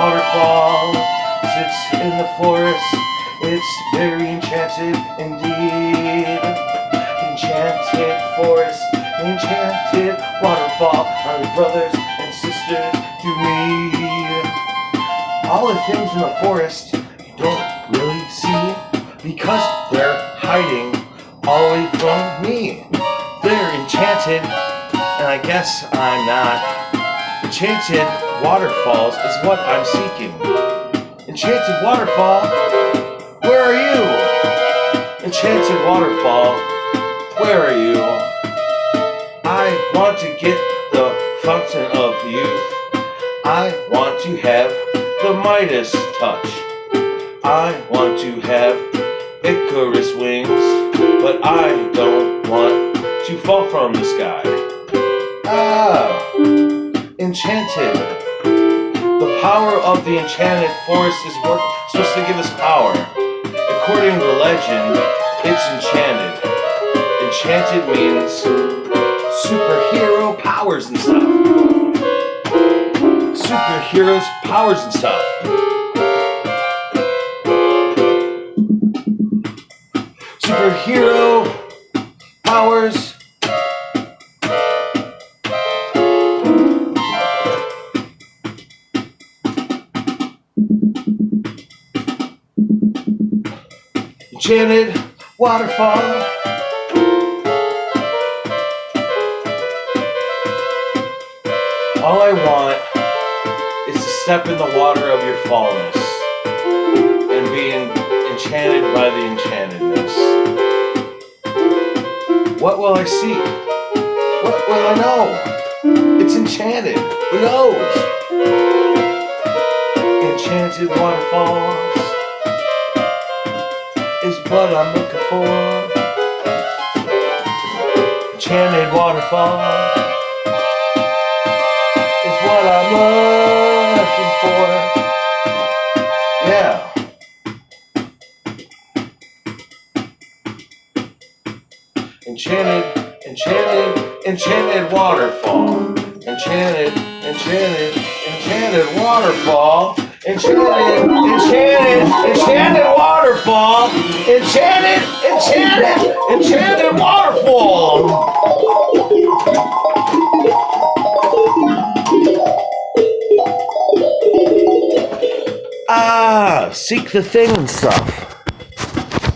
waterfall sits in the forest. It's very enchanted indeed. Enchanted forest, enchanted waterfall are the brothers and sisters to me. All the things in the forest you don't really see because they're hiding all the way from me. They're enchanted, and I guess I'm not. Enchanted waterfalls is what I'm seeking. Enchanted waterfall, where are you? Enchanted waterfall, where are you? I want to get the fountain of youth. I want to have the Midas touch. I want to have Icarus wings, but I don't want to fall from the sky. Enchanted. The power of the enchanted forest is what supposed to give us power. According to the legend, it's enchanted. Enchanted means superhero powers and stuff. Superheroes powers and stuff. Superhero powers. Enchanted waterfall. All I want is to step in the water of your fallness and be enchanted by the enchantedness. What will I see? What will I know? It's enchanted. Who knows? Enchanted waterfalls is what I'm looking for. Enchanted waterfall is what I'm looking for. Yeah. Enchanted waterfall. Enchanted waterfall. Enchanted waterfall. Enchanted waterfall. Seek the thing and stuff.